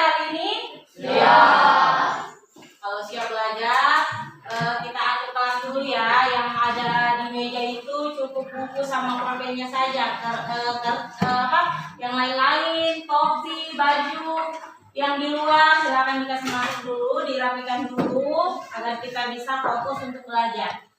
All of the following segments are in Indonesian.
hari ini? Siap. Kalau siap belajar, kita atur kelas dulu ya. Yang ada di meja itu cukup buku sama pulpennya saja. Yang lain-lain, topi, baju, yang di luar silakan dikasih masuk dulu, dirapikan dulu agar kita bisa fokus untuk belajar.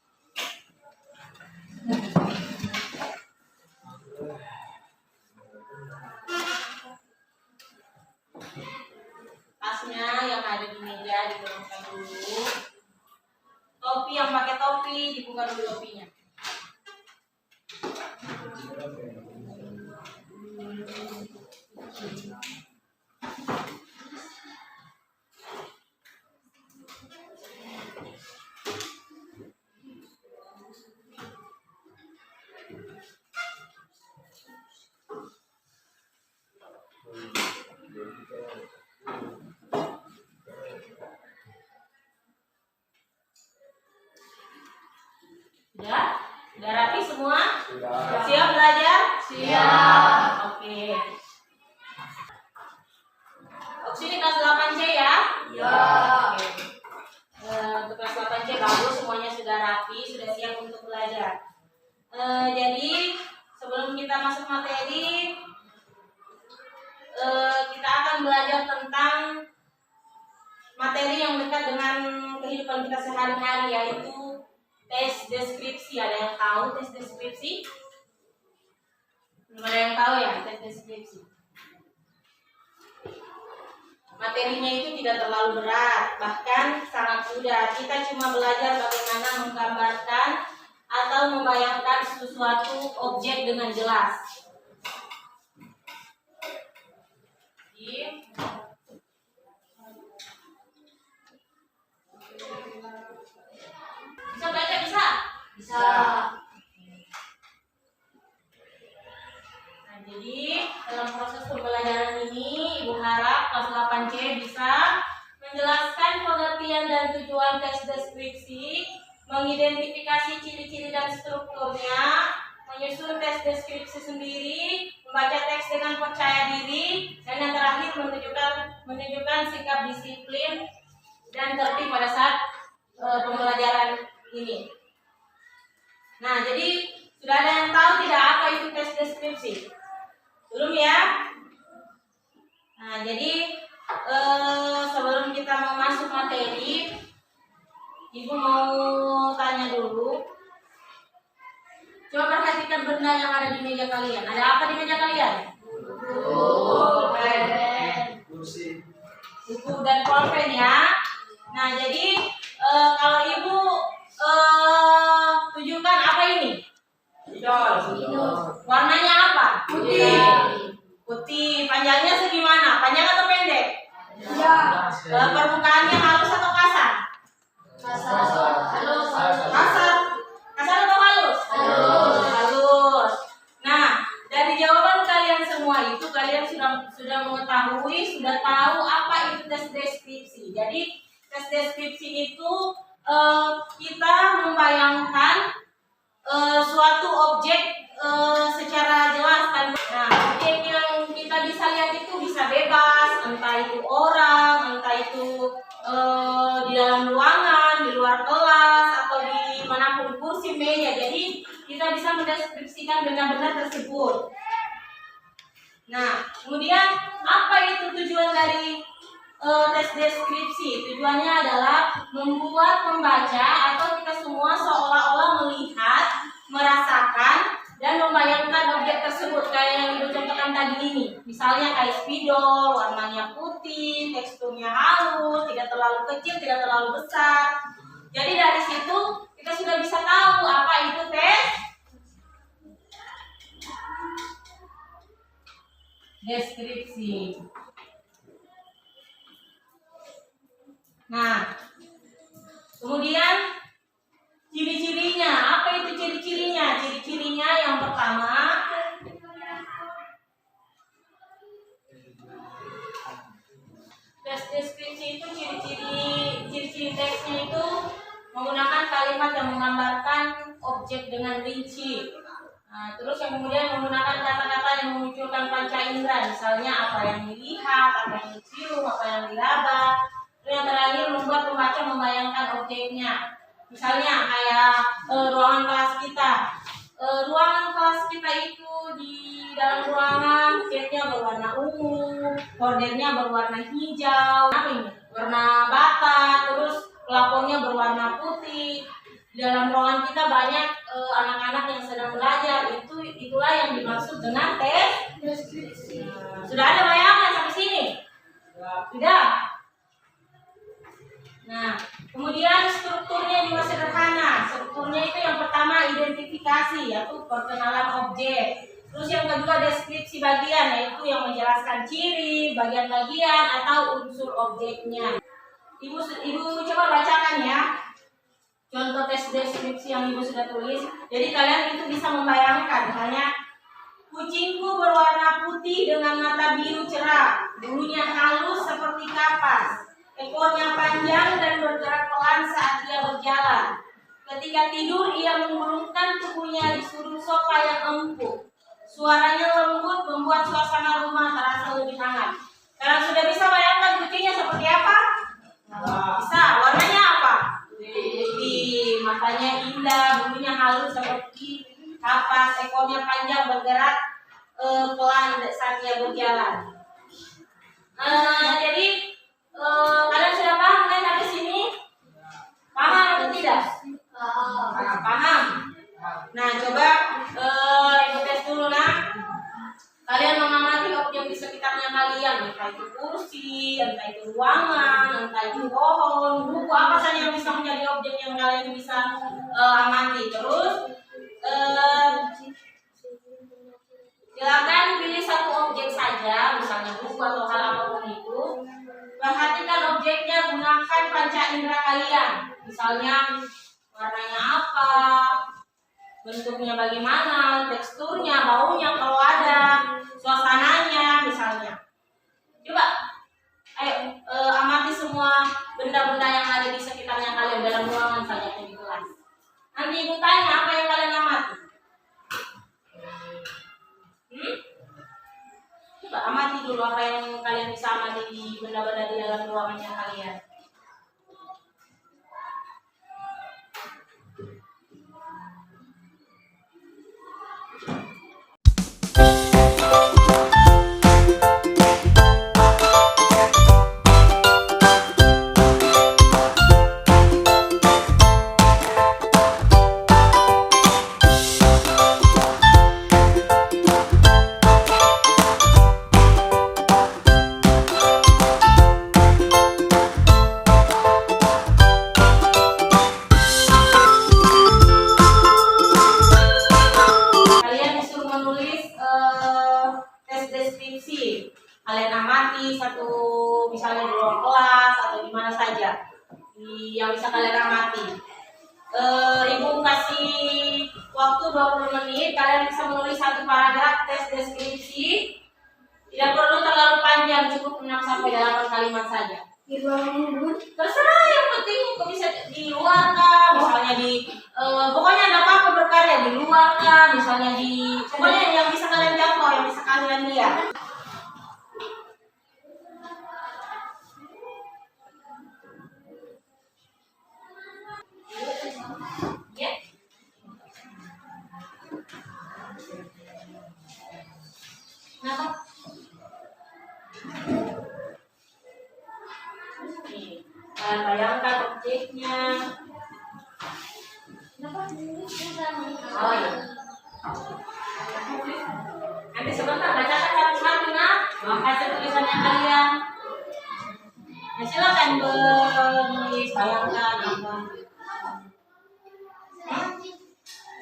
Tasnya yang ada di meja diturunkan dulu. Topi yang pakai topi dibuka dulu topinya. Sudah rapi semua? Sudah. Siap belajar? Siap. Oke. Sini kelas 8C ya? Ya. Oke. Untuk kelas 8C bagus, semuanya sudah rapi, sudah siap untuk belajar. Jadi sebelum kita masuk materi, kita akan belajar tentang materi yang dekat dengan kehidupan kita sehari-hari, yaitu tes deskripsi. Ada yang tahu tes deskripsi? Belum ada yang tahu ya tes deskripsi? Materinya itu tidak terlalu berat, bahkan sangat mudah. Kita cuma belajar bagaimana menggambarkan atau membayangkan sesuatu objek dengan jelas. Bisa baca? Bisa? Bisa. Nah, jadi dalam proses pembelajaran ini, Ibu harap kelas 8C bisa menjelaskan pengertian dan tujuan tes deskripsi, mengidentifikasi ciri-ciri dan strukturnya, menyusun tes deskripsi sendiri, membaca teks dengan percaya diri, dan yang terakhir menunjukkan sikap disiplin dan tertib pada saat pembelajaran ini. Nah, jadi sudah ada yang tahu tidak apa itu tes deskripsi? Belum ya? Nah, jadi sebelum kita mau masuk materi, Ibu mau tanya dulu. Coba perhatikan benda yang ada di meja kalian. Ada apa di meja kalian? Kursi. Buku dan pulpen ya. Nah, jadi kalau Ibu tunjukkan apa ini? Warnanya apa? Putih. Putih. Panjangnya segimana? Panjang atau pendek? Permukaannya halus atau kasar? Halus. Kasar. Kasar atau halus? Halus. Nah, dari jawaban kalian semua itu kalian sudah mengetahui, sudah tahu apa itu tes deskripsi. Jadi tes deskripsi itu kita membayangkan suatu objek secara jelas kan. Nah, objek yang kita bisa lihat itu bisa bebas, entah itu orang, entah itu di dalam ruangan, di luar kelas, atau di manapun kursi, meja. Jadi kita bisa mendeskripsikan benda-benda tersebut. Nah, kemudian apa itu tujuan dari tes deskripsi? Tujuannya adalah membuat pembaca atau kita semua seolah-olah melihat, merasakan, dan membayangkan objek tersebut kayak yang Ibu contohkan tadi ini. Misalnya kayak spidol, warnanya putih, teksturnya halus, tidak terlalu kecil, tidak terlalu besar. Jadi dari situ kita sudah bisa tahu apa itu tes deskripsi. Nah, kemudian ciri-cirinya, apa itu ciri-cirinya? Ciri-cirinya yang pertama, tes deskripsi itu ciri-ciri teksnya itu menggunakan kalimat yang menggambarkan objek dengan rinci. Nah, terus yang kemudian menggunakan kata-kata yang memunculkan panca indera, misalnya apa yang dilihat, apa yang dicium, apa yang diraba. Terus yang terakhir membuat pembaca membayangkan objeknya. Misalnya kayak ruangan kelas kita. Ruangan kelas kita itu di dalam ruangan catnya berwarna ungu, kordennya berwarna hijau, apa ini? Warna bata, terus plafonnya berwarna putih. Di dalam ruangan kita banyak anak-anak yang sedang belajar. Itulah yang dimaksud dengan tes deskripsi. Sudah ada bayangan sampai sini? Sudah. Nah, kemudian strukturnya juga sederhana. Strukturnya itu yang pertama identifikasi, yaitu perkenalan objek. Terus yang kedua deskripsi bagian, yaitu yang menjelaskan ciri, bagian-bagian atau unsur objeknya. Ibu coba bacakan ya. Contoh tes deskripsi yang ibu sudah tulis. Jadi kalian itu bisa membayangkan, misalnya kucingku berwarna putih dengan mata biru cerah, bulunya halus seperti kapas, ekornya panjang dan bergerak pelan saat ia berjalan. Ketika tidur ia menggulungkan tubuhnya di sudut sofa yang empuk. Suaranya lembut membuat suasana rumah terasa lebih hangat. Kalian sudah bisa bayangkan kucingnya seperti apa? Bisa. Warnanya apa? Putih, matanya indah, bulunya halus seperti kapas, ekornya panjang bergerak pelan saat ia berjalan. Jadi kalian sudah paham kan sampai sini? Paham atau tidak? Paham. Nah, coba ibu tes dulu nak. Kalian mengamati objek di sekitarnya kalian, entah itu kursi, entah itu ruangan, entah itu pohon, buku, apa saja yang bisa menjadi objek yang kalian bisa amati. Terus silakan pilih satu objek saja, misalnya buku atau hal apapun itu. Perhatikan objeknya, gunakan panca indera kalian. Misalnya warnanya apa, bentuknya bagaimana, teksturnya, baunya kalau ada, suasananya misalnya. Coba, ayo amati semua benda-benda yang ada di sekitarnya kalian dalam ruangan saja di kelas. Nanti ibu tanya apa yang kalian amati. Coba amati dulu apa yang kalian bisa amati di benda-benda di dalam ruangannya kalian. Kalian amati satu, misalnya di ruang kelas atau di mana saja yang bisa kalian amati. Ibu kasih waktu 20 menit, kalian bisa menulis satu paragraf tes deskripsi. Tidak perlu terlalu panjang, cukup 6 sampai 8 kalimat saja. Di ruangan terserah, yang penting bisa di luar kah, misalnya pokoknya ada apa berkarya di luar kah, misalnya pokoknya yang bisa kalian jangkau, yang bisa kalian lihat. Kenapa? Nih, kalian bayangkan objeknya. Kenapa? Oh iya. Nanti sebentar bacakan satu-satu nak. Hasil tulisannya kalian. Nah, silakan menulis, bayangkan apa.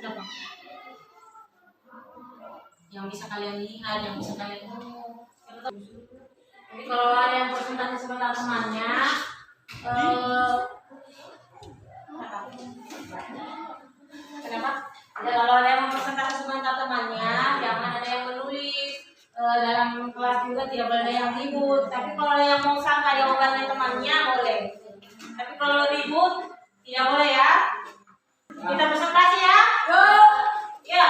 Kenapa? Yang bisa kalian lihat, yang bisa kalian Jadi kalau ada yang presentasi sebentar temannya, kenapa? Kalau ada yang presentasi sebentar temannya, jangan ada yang menulis. Dalam kelas juga tidak boleh ada yang ribut. Tapi kalau ada yang mau sangka jawabannya temannya boleh. Tapi kalau ribut tidak boleh ya. Kita presentasi ya. Ya.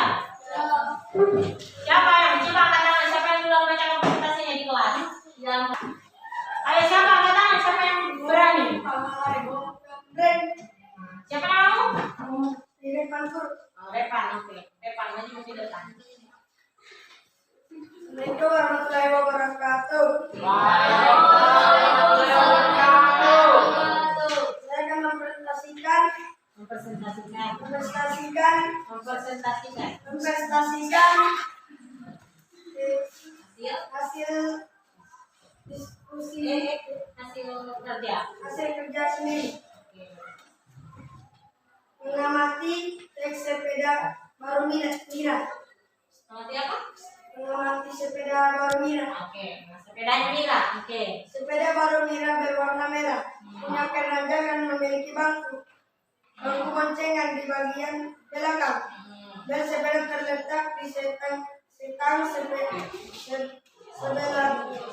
Mempresentasikan hasil diskusi hasil kerja. hasil kerja sendiri. Oke. Mengamati teks sepeda baru Mira. Nanti apa? Mengamati sepeda baru Mira. Oke. Nah, sepedanya Mira. Oke. Sepeda baru Mira berwarna merah, punya keranjang dan memiliki bangku boncengan di bagian belakang. Dan sepeda terletak di setang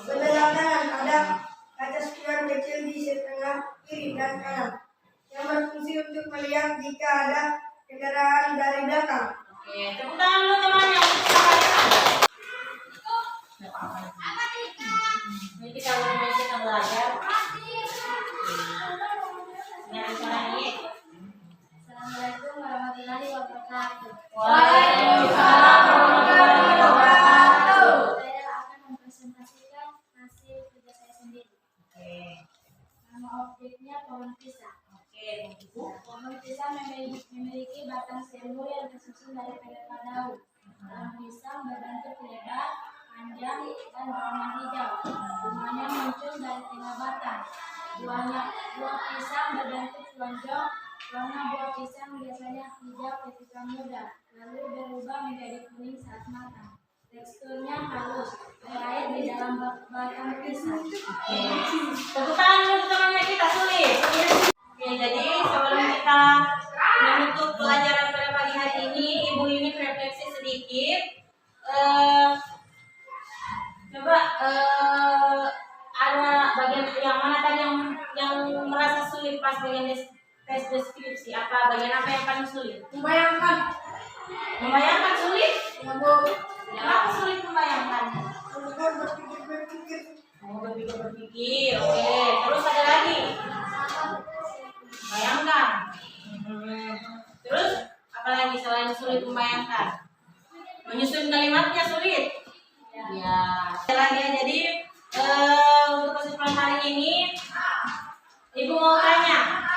sebelah kanan. Ada kaca spion kecil di setengah kiri dan kanan yang berfungsi untuk melihat jika ada kendaraan dari belakang. Oke. Tepuk tangan dulu teman-teman yang sudah kalian. Ini kita belajar. Nah, sekarang ini. Assalamualaikum warahmatullahi wabarakatuh. Waalaikumsalam warahmatullahi wabarakatuh. Saya akan mempresentasikan hasil kerja saya sendiri. Oke. Nama objeknya pohon pisang. Oke. Pohon pisang memiliki batang semu yang tersusun dari beberapa daun. Daun pisang berbentuk lebar, panjang, dan berwarna hijau. Bunganya muncul dari tengah batang. Buah pisang berbentuk lonjong. Warna buah pisang biasanya hijau ketika muda, lalu berubah menjadi kuning saat matang. Teksturnya halus, berair di dalam batang pisang. Oke. Tepuk tangan dulu teman-teman kita sulit. Oke, jadi sebelum kita menutup pelajaran pada pagi hari ini, Ibu ini refleksi sedikit. Coba ada bagian yang mana tadi yang merasa sulit pas bagian tes deskripsi? Apa bagian apa yang paling sulit? Membayangkan. Membayangkan sulit? Ya, Bu. Kenapa sulit membayangkan? Kemudian berpikir. Mau berpikir. Oke. Terus ada lagi? Bayangkan. Terus apa lagi selain sulit membayangkan? Menyusun kalimatnya sulit. Ya. Ada lagi ya. Jadi untuk kesimpulan hari ini, Ibu mau tanya,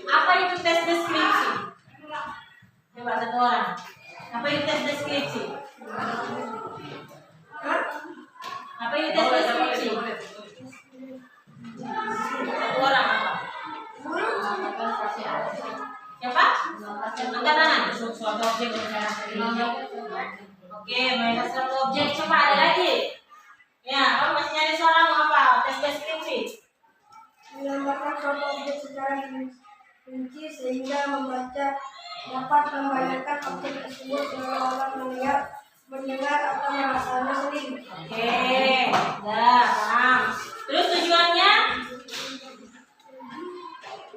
apa itu tes deskripsi? Coba satu orang. Apa itu tes deskripsi? Apa itu tes deskripsi? Satu orang apa? Siapa? Angkat tangan. Suatu objek Oke, main suatu objek. Coba ada lagi. Ya, kamu masih nyari soal apa? Tes deskripsi. Menggambarkan suatu objek secara rinci sehingga membaca dapat membayangkan objek tersebut seolah-olah melihat, mendengar, atau merasakannya sendiri. Oke, udah paham. Terus tujuannya?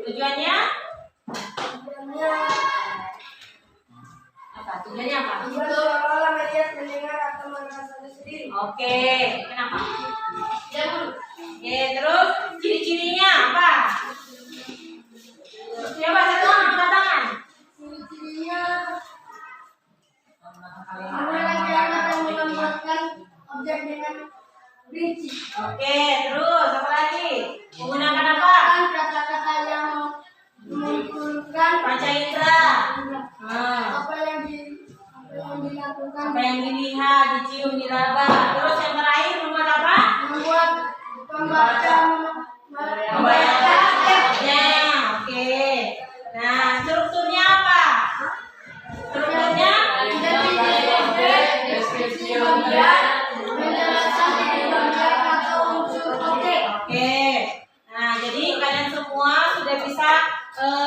Tujuannya? Tujuannya apa? Tujuan seolah-olah melihat, mendengar, atau merasakannya sendiri. Oke, kenapa? Oke, terus ciri-cirinya apa? Coba satu orang angkat tangan. Ciri-cirinya mengenalkan dan menggambarkan objek dengan rinci. Oke, terus apa lagi? Menggunakan apa? Kata-kata yang mengumpulkan Panca indera. apa yang dilakukan, Apa yang dilihat, dicium, diraba. Terus yang terakhir membuat apa? membuat pembaca Membayangkan objeknya. Oke. Nah, strukturnya apa? Strukturnya deskripsi bagian, penjelasan di bagian atau unsur objek. Oke. Nah, jadi kalian semua sudah bisa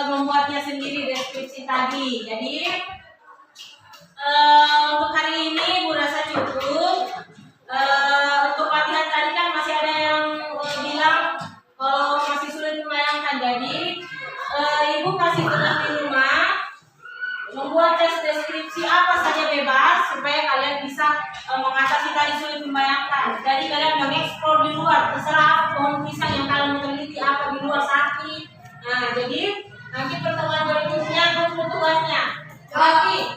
membuatnya sendiri deskripsi tadi. Jadi untuk hari ini Bu rasa cukup. Untuk latihan tadi kan masih ada yang bilang kalau masih sulit membayangkan. Jadi Ibu kasih tugas di rumah membuat tes deskripsi apa saja bebas supaya kalian bisa mengatasi tadi sulit membayangkan. Jadi kalian mengeksplor di luar, terserah apa pohon pisang yang kalian teliti, apa di luar sapi. Nah, jadi nanti pertemuan berikutnya untuk tugasnya lagi